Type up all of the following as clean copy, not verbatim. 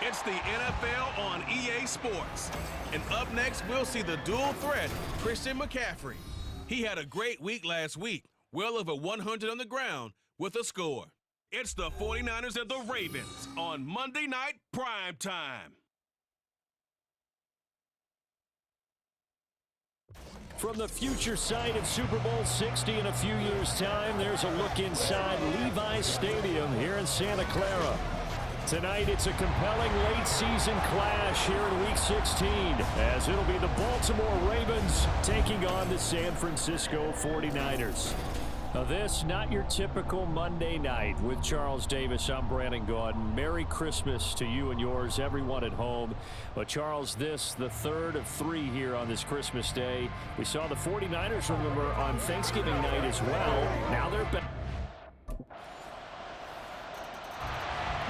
It's the NFL on EA Sports. And up next, we'll see the dual threat, Christian McCaffrey. He had a great week last week, well over 100 on the ground with a score. It's the 49ers and the Ravens on Monday Night Prime Time. From the future site of Super Bowl 60 in a few years' time, there's a look inside Levi's Stadium here in Santa Clara. Tonight, it's a compelling late-season clash here in Week 16, as it'll be the Baltimore Ravens taking on the San Francisco 49ers. Now this, not your typical Monday night. With Charles Davis, I'm Brandon Gaudin. Merry Christmas to you and yours, everyone at home. But Charles, this, the third of three here on this Christmas day. We saw the 49ers, remember, on Thanksgiving night as well. Now they're back.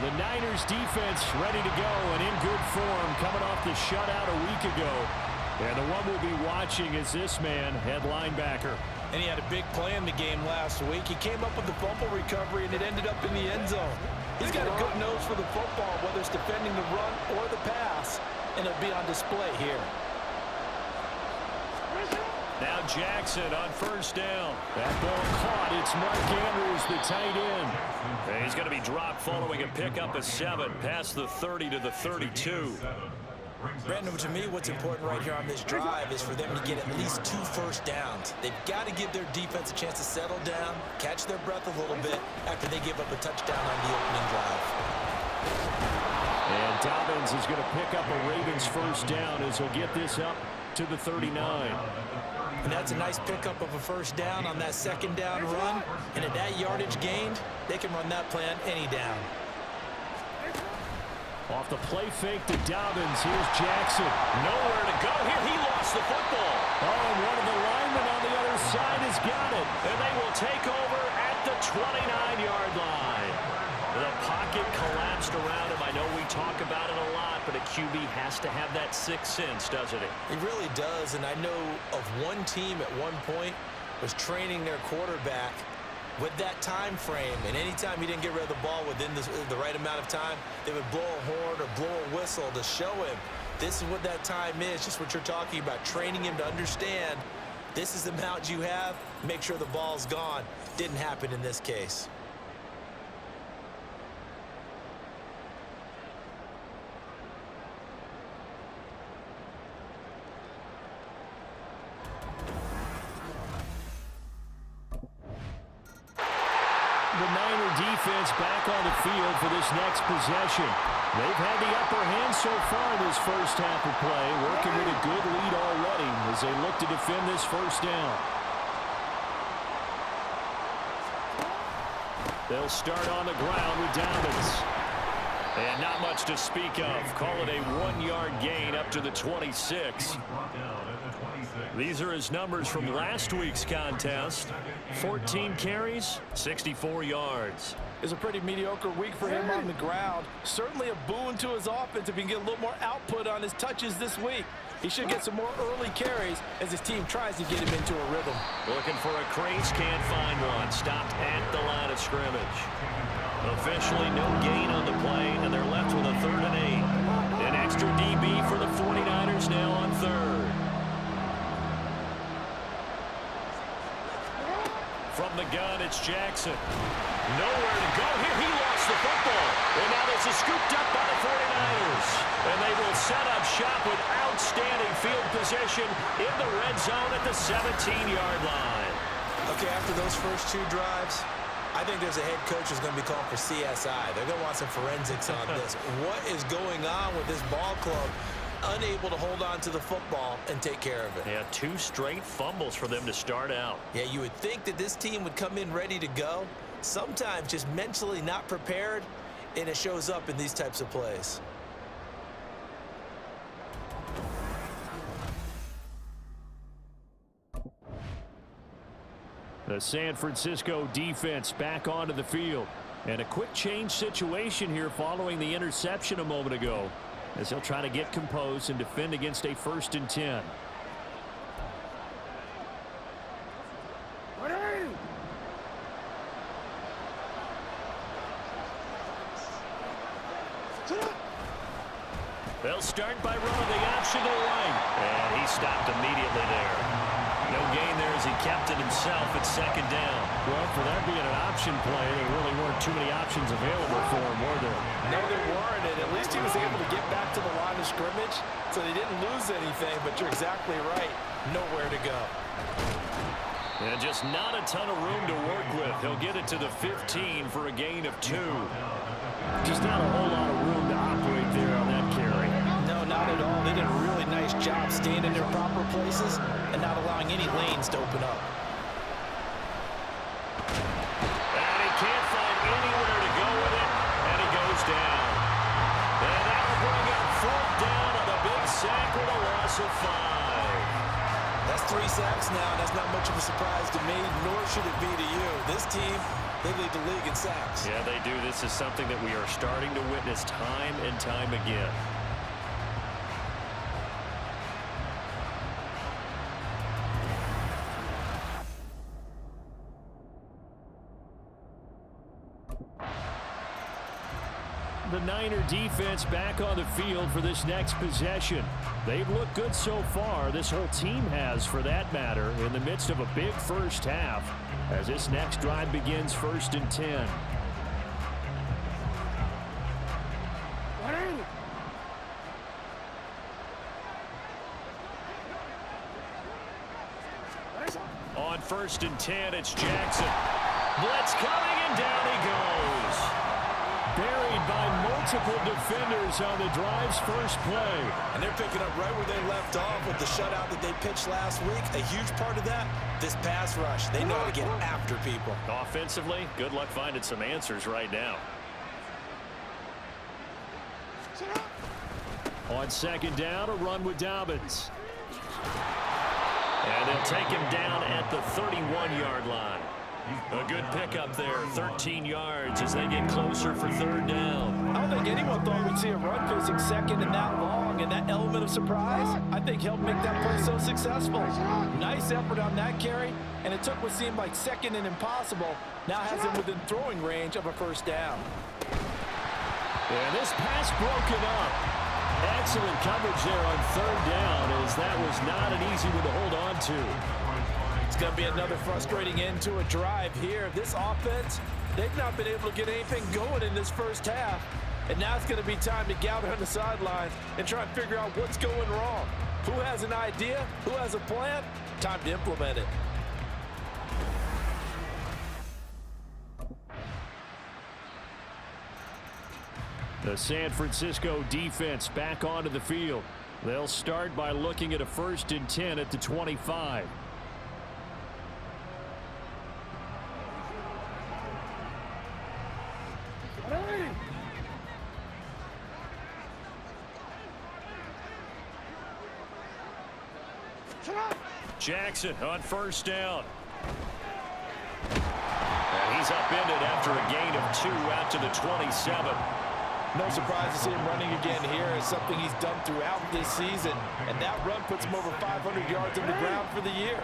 The Niners defense ready to go and in good form, coming off the shutout a week ago. And the one we'll be watching is this man, head linebacker. And he had a big play in the game last week. He came up with the fumble recovery, and it ended up in the end zone. He's got a good nose for the football, whether it's defending the run or the pass, and it'll be on display here. Now Jackson on first down. That ball caught. It's Mark Andrews, the tight end. And he's going to be dropped following a pickup of 7 past the 30 to the 32. Brandon, to me, what's important right here on this drive is for them to get at least 2 first downs. They've got to give their defense a chance to settle down, catch their breath a little bit after they give up a touchdown on the opening drive. And Dobbins is going to pick up a Ravens first down as he'll get this up to the 39. And that's a nice pickup of a first down on that second down run. And at that yardage gained, they can run that plan any down. Off the play fake to Dobbins. Here's Jackson. Nowhere to go here. He lost the football. Oh, and one of the linemen on the other side has got it. And they will take over at the 29-yard line. The pocket collapsed around him. I know we talk about it a lot, but a QB has to have that sixth sense, doesn't it? He really does. And I know of one team at one point was training their quarterback with that time frame, and anytime he didn't get rid of the ball within the right amount of time, they would blow a horn or blow a whistle to show him this is what that time is, just what you're talking about, training him to understand this is the amount you have, make sure the ball's gone. Didn't happen in this case. The Niner defense back on the field for this next possession. They've had the upper hand so far in this first half of play, working with a good lead already as they look to defend this first down. They'll start on the ground with Dobbins. And not much to speak of. Call it a 1-yard gain up to the 26. These are his numbers from last week's contest. 14 carries, 64 yards. It's a pretty mediocre week for him on the ground. Certainly a boon to his offense if he can get a little more output on his touches this week. He should get some more early carries as his team tries to get him into a rhythm. Looking for a crease, can't find one. Stopped at the line of scrimmage. Officially no gain on the play, and they're left with a 3rd and 8. An extra DB for the 49ers now on 3rd. From the gun, it's Jackson. Nowhere to go here. He lost the football. And now this is scooped up by the 49ers. And they will set up shop with outstanding field position in the red zone at the 17-yard line. Okay, after those first 2 drives, I think there's a head coach who's going to be calling for CSI. They're going to want some forensics on this. What is going on with this ball club? Unable to hold on to the football and take care of it. Yeah, 2 straight fumbles for them to start out. Yeah, you would think that this team would come in ready to go. Sometimes just mentally not prepared, and it shows up in these types of plays. The San Francisco defense back onto the field. And a quick change situation here following the interception a moment ago, as he'll try to get composed and defend against a 1st and 10. They'll start by running the option to right. And he stopped immediately there. No gain there as he kept it himself at second down. Well, for that being an option play, there really weren't too many options available for him, were there? No, there weren't, and at least he was able to get back to the line of scrimmage, so they didn't lose anything, but you're exactly right. Nowhere to go. And just not a ton of room to work with. He'll get it to the 15 for a gain of 2. Just not a whole lot of room to operate there on that carry. No, not at all. They did a really nice job staying in their proper places and not allowing any lanes to open up. And he can't find anywhere to go with it, and he goes down. And that'll bring up 4th down on a big sack with a loss of 5. That's 3 sacks now. That's not much of a surprise to me, nor should it be to you. This team, they lead the league in sacks. Yeah, they do. This is something that we are starting to witness time and time again. The Niner defense back on the field for this next possession. They've looked good so far. This whole team has, for that matter, in the midst of a big first half. As this next drive begins 1st and 10. On 1st and 10, it's Jackson. Blitz coming, and down he goes. Buried by multiple defenders on the drive's first play. And they're picking up right where they left off with the shutout that they pitched last week. A huge part of that, this pass rush. They know how to get after people. Offensively, good luck finding some answers right now. On 2nd down, a run with Dobbins. And they'll take him down at the 31-yard line. A good pickup there, 13 yards as they get closer for 3rd down. I don't think anyone thought we'd see a run facing 2nd and that long, and that element of surprise, I think, helped make that play so successful. Nice effort on that carry, and it took what seemed like 2nd and impossible, now has him within throwing range of a 1st down. And this pass broken up. Excellent coverage there on 3rd down, as that was not an easy one to hold on to. It's going to be another frustrating end to a drive here. This offense, they've not been able to get anything going in this first half. And now it's going to be time to gather on the sidelines and try and figure out what's going wrong. Who has an idea? Who has a plan? Time to implement it. The San Francisco defense back onto the field. They'll start by looking at a 1st and 10 at the 25. Jackson on 1st down. And he's upended after a gain of 2 out to the 27. No surprise to see him running again here. It's something he's done throughout this season. And that run puts him over 500 yards on the ground for the year.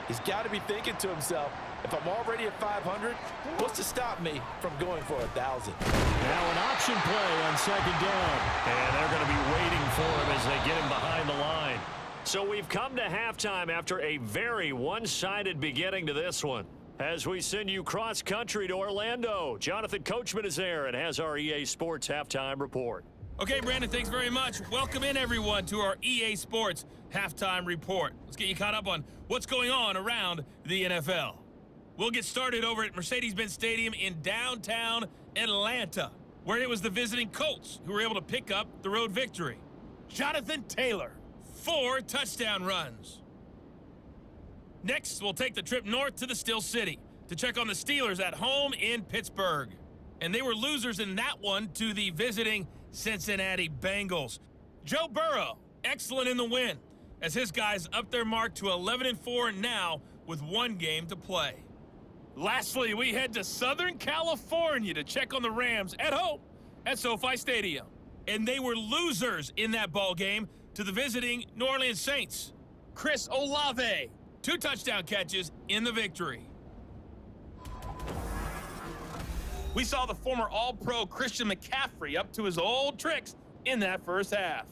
He's got to be thinking to himself, if I'm already at 500, what's to stop me from going for 1,000? Now an option play on 2nd down. And they're going to be waiting for him as they get him behind the line. So we've come to halftime after a very one-sided beginning to this one. As we send you cross-country to Orlando, Jonathan Coachman is there and has our EA Sports Halftime Report. Okay, Brandon, thanks very much. Welcome in, everyone, to our EA Sports Halftime Report. Let's get you caught up on what's going on around the NFL. We'll get started over at Mercedes-Benz Stadium in downtown Atlanta, where it was the visiting Colts who were able to pick up the road victory. Jonathan Taylor, 4 touchdown runs. Next, we'll take the trip north to the Steel City to check on the Steelers at home in Pittsburgh. And they were losers in that one to the visiting Cincinnati Bengals. Joe Burrow, excellent in the win, as his guys up their mark to 11-4 now with 1 game to play. Lastly, we head to Southern California to check on the Rams at home at SoFi Stadium. And they were losers in that ball game to the visiting New Orleans Saints. Chris Olave, 2 touchdown catches in the victory. We saw the former All-Pro Christian McCaffrey up to his old tricks in that first half.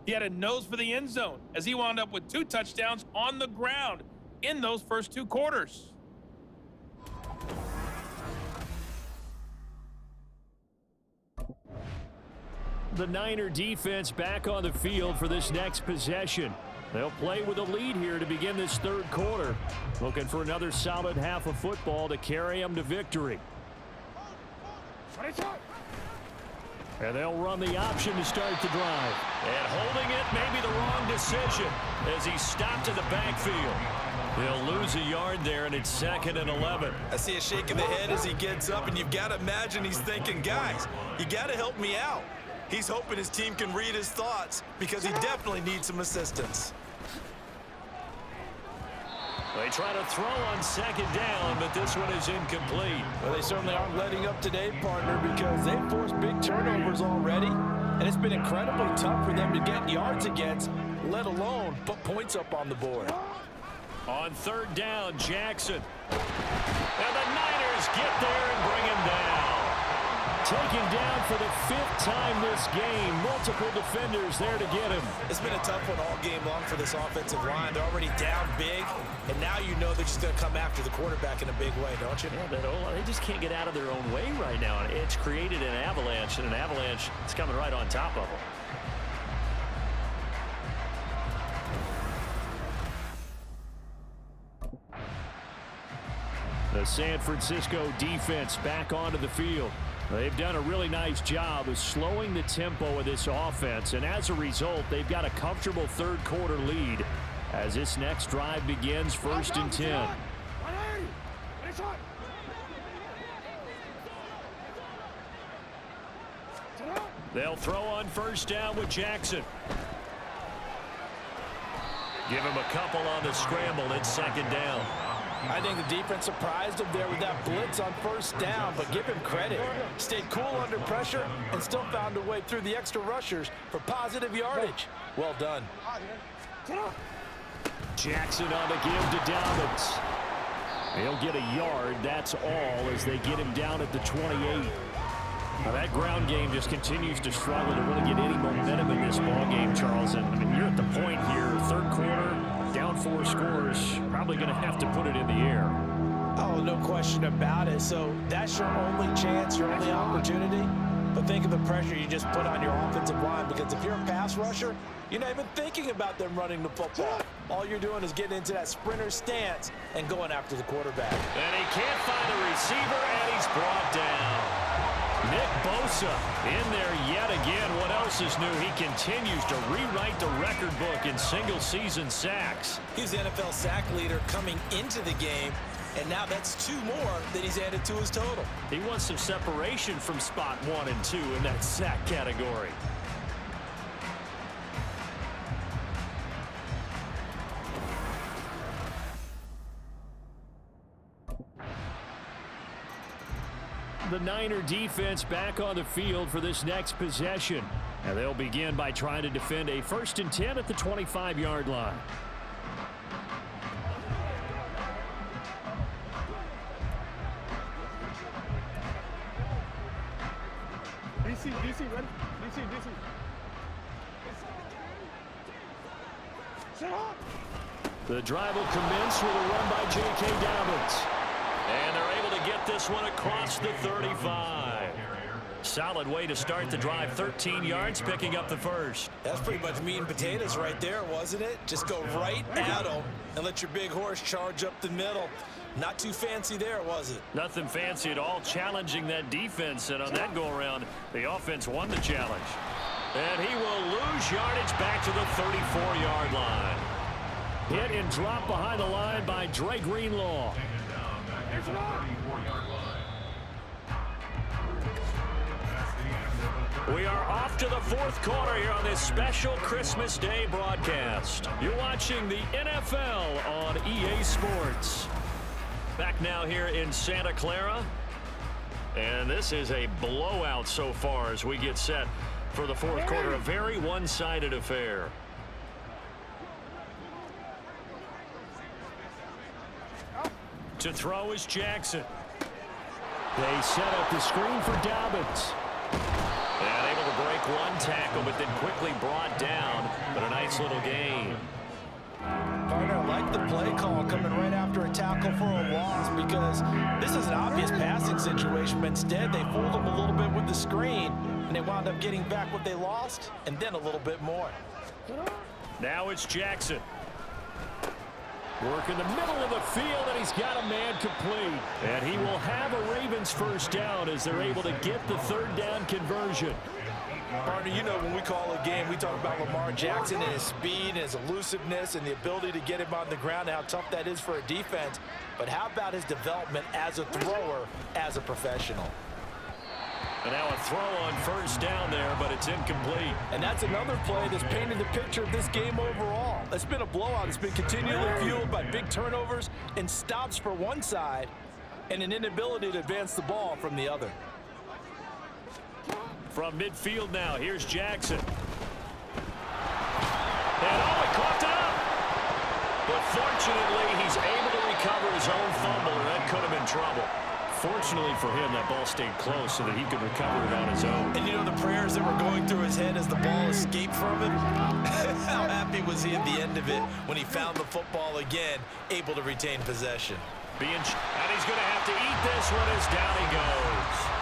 He had a nose for the end zone as he wound up with 2 touchdowns on the ground in those first 2 quarters. The Niner defense back on the field for this next possession. They'll play with a lead here to begin this third quarter. Looking for another solid half of football to carry them to victory. And they'll run the option to start the drive. And holding it may be the wrong decision as he stopped in the backfield. He'll lose a yard there, and it's 2nd and 11. I see a shake of the head as he gets up, and you've got to imagine he's thinking, guys, you got to help me out. He's hoping his team can read his thoughts because he definitely needs some assistance. They try to throw on 2nd down, but this one is incomplete. Well, they certainly aren't letting up today, partner, because they've forced big turnovers already, and it's been incredibly tough for them to get yards against, let alone put points up on the board. On 3rd down, Jackson. And the Niners get there and bring him down. Taken down for the 5th time this game. Multiple defenders there to get him. It's been a tough one all game long for this offensive line. They're already down big, and now you know they're just going to come after the quarterback in a big way, don't you? Yeah, they just can't get out of their own way right now. It's created an avalanche, and an avalanche is coming right on top of them. The San Francisco defense back onto the field. They've done a really nice job of slowing the tempo of this offense, and as a result, they've got a comfortable third quarter lead as this next drive begins 1st and 10. They'll throw on 1st down with Jackson. Give him a couple on the scramble. It's 2nd down. I think the defense surprised him there with that blitz on 1st down, but give him credit. Stayed cool under pressure and still found a way through the extra rushers for positive yardage. Well done. Jackson on the give to Dobbins. He'll get a yard, that's all, as they get him down at the 28. Now that ground game just continues to struggle to really get any momentum in this ball game, Charles. And I mean, you're at the point here, third quarter, down 4 scores, probably going to have to put it in the air. Oh, no question about it. So that's your only chance, your only opportunity. But think of the pressure you just put on your offensive line, because if you're a pass rusher, you're not even thinking about them running the football. All you're doing is getting into that sprinter stance and going after the quarterback. And he can't find a receiver, and he's brought down. Nick Bosa in there yet again. What else is new? He continues to rewrite the record book in single-season sacks. He's the NFL sack leader coming into the game, and now that's 2 more that he's added to his total. He wants some separation from spot 1 and 2 in that sack category. The Niner defense back on the field for this next possession. And they'll begin by trying to defend a 1st and 10 at the 25-yard line. DC, ready? DC. Set up! The drive will commence with a run by J.K. Dobbins. And they're able to get this one across the 35. Solid way to start the drive. 13 yards, picking up the first. That's pretty much meat and potatoes right there, wasn't it? Just go right at them and let your big horse charge up the middle. Not too fancy there, was it? Nothing fancy at all, challenging that defense. And on that go-around, the offense won the challenge. And he will lose yardage back to the 34-yard line. Hit and drop behind the line by Dre Greenlaw. We are off to the 4th quarter here on this special Christmas Day broadcast. You're watching the NFL on EA Sports. Back now here in Santa Clara. And this is a blowout so far as we get set for the 4th quarter. A very one-sided affair. To throw is Jackson. They set up the screen for Dobbins. And able to break one tackle, but then quickly brought down. But a nice little gain. Partner, I like the play call coming right after a tackle for a loss, because this is an obvious passing situation, but instead they fooled them a little bit with the screen, and they wound up getting back what they lost, and then a little bit more. Now it's Jackson. Work in the middle of the field, and he's got a man complete. And he will have a Ravens first down as they're able to get the third down conversion. Partner, you know when we call a game, we talk about Lamar Jackson and his speed and his elusiveness and the ability to get him on the ground and how tough that is for a defense. But how about his development as a thrower, as a professional? And now a throw on first down there, but it's incomplete. And that's another play that's painted the picture of this game overall. It's been a blowout. It's been continually fueled by big turnovers and stops for one side and an inability to advance the ball from the other. From midfield now, here's Jackson. And he coughed it up. But fortunately, he's able to recover his own fumble, and that could have been trouble. Fortunately for him, that ball stayed close so that he could recover it on his own. And you know the prayers that were going through his head as the ball escaped from him? How happy was he at the end of it when he found the football again, able to retain possession? And he's going to have to eat this one as down he goes.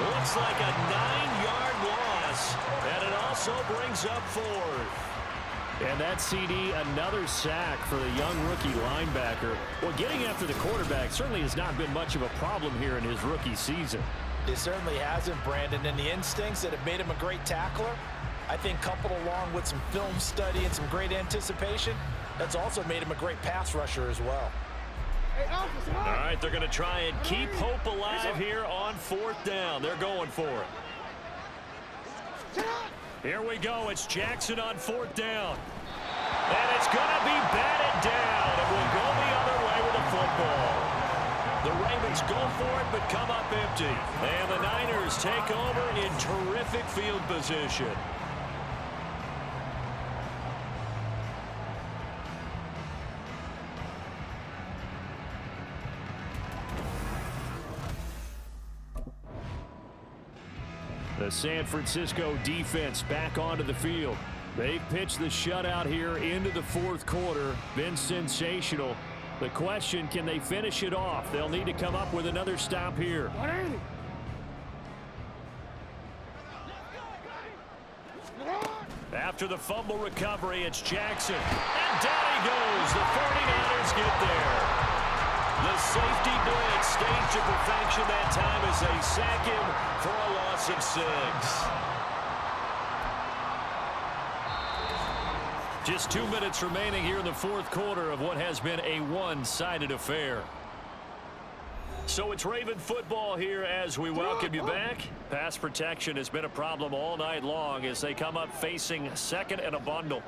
Looks like a 9-yard loss, and it also brings up fourth. And that CD, another sack for the young rookie linebacker. Well, getting after the quarterback certainly has not been much of a problem here in his rookie season. It certainly hasn't, Brandon, and the instincts that have made him a great tackler, I think coupled along with some film study and some great anticipation, that's also made him a great pass rusher as well. All right, they're going to try and keep hope alive here on fourth down. They're going for it. Here we go. It's Jackson on fourth down. And it's going to be batted down. It will go the other way with the football. The Ravens go for it, but come up empty. And the Niners take over in terrific field position. The San Francisco defense back onto the field. They've pitched the shutout here into the fourth quarter. Been sensational. The question, can they finish it off? They'll need to come up with another stop here. After the fumble recovery, it's Jackson. And down he goes. The 49ers get there. The safety blitz staged to perfection that time as they sack him for a loss of 6. Just 2 minutes remaining here in the fourth quarter of what has been a one-sided affair. So it's Raven football here as we welcome you back. Pass protection has been a problem all night long as they come up facing second and a bundle.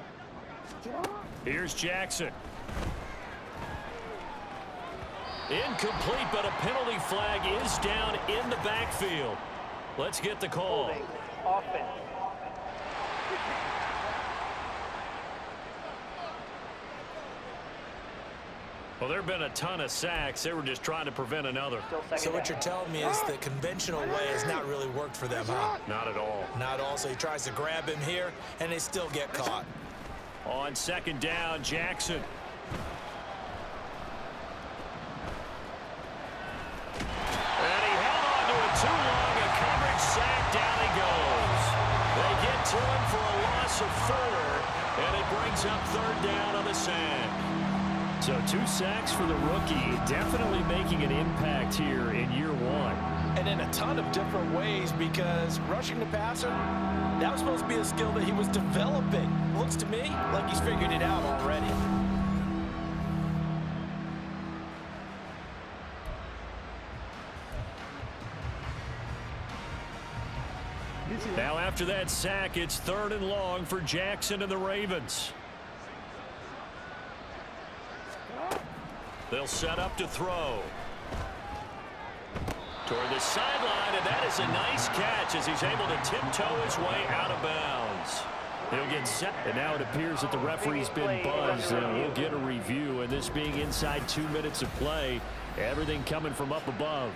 Here's Jackson. Incomplete, but a penalty flag is down in the backfield. Let's get the call. Offense. Well, there have been a ton of sacks. They were just trying to prevent another. So what you're telling me is the conventional way has not really worked for them, huh? Not at all. Not at all. So he tries to grab him here, and they still get caught. On second down, Jackson. And he held on to it too long. A coverage sack. Down he goes. They get to him for a loss of 4, and it brings up third down on the sack. So 2 sacks for the rookie, definitely making an impact here in year 1. And in a ton of different ways, because rushing the passer, that was supposed to be a skill that he was developing. Looks to me like he's figured it out already. Now after that sack, it's third and long for Jackson and the Ravens. They'll set up to throw. Toward the sideline, and that is a nice catch as he's able to tiptoe his way out of bounds. He'll get set. And now it appears that the referee's been buzzed, and we'll get a review. And this being inside 2 minutes of play, everything coming from up above.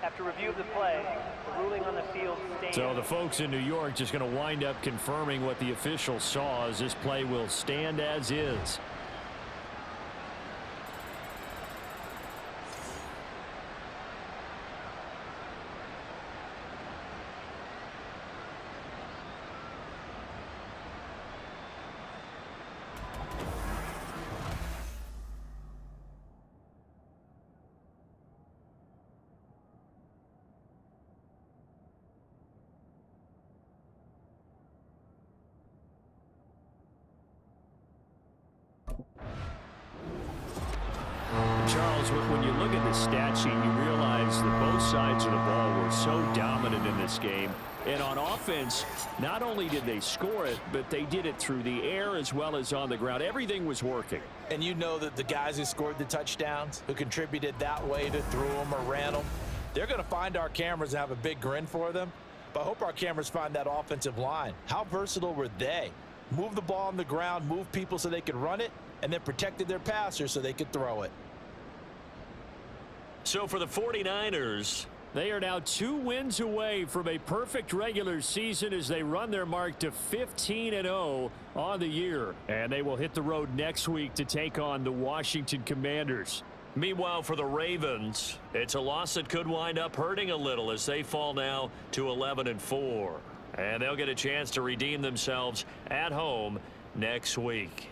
After review of the play, the ruling on the field stands. So the folks in New York just going to wind up confirming what the officials saw, as this play will stand as is. Charles, when you look at the stat sheet, you realize that both sides of the ball were so dominant in this game. And on offense, not only did they score it, but they did it through the air as well as on the ground. Everything was working. And you know that the guys who scored the touchdowns, who contributed that way to threw them or ran them, they're going to find our cameras and have a big grin for them. But I hope our cameras find that offensive line. How versatile were they? Move the ball on the ground, move people so they could run it, and then protected their passers so they could throw it. So for the 49ers, they are now 2 wins away from a perfect regular season as they run their mark to 15-0 on the year. And they will hit the road next week to take on the Washington Commanders. Meanwhile, for the Ravens, it's a loss that could wind up hurting a little as they fall now to 11-4. And they'll get a chance to redeem themselves at home next week.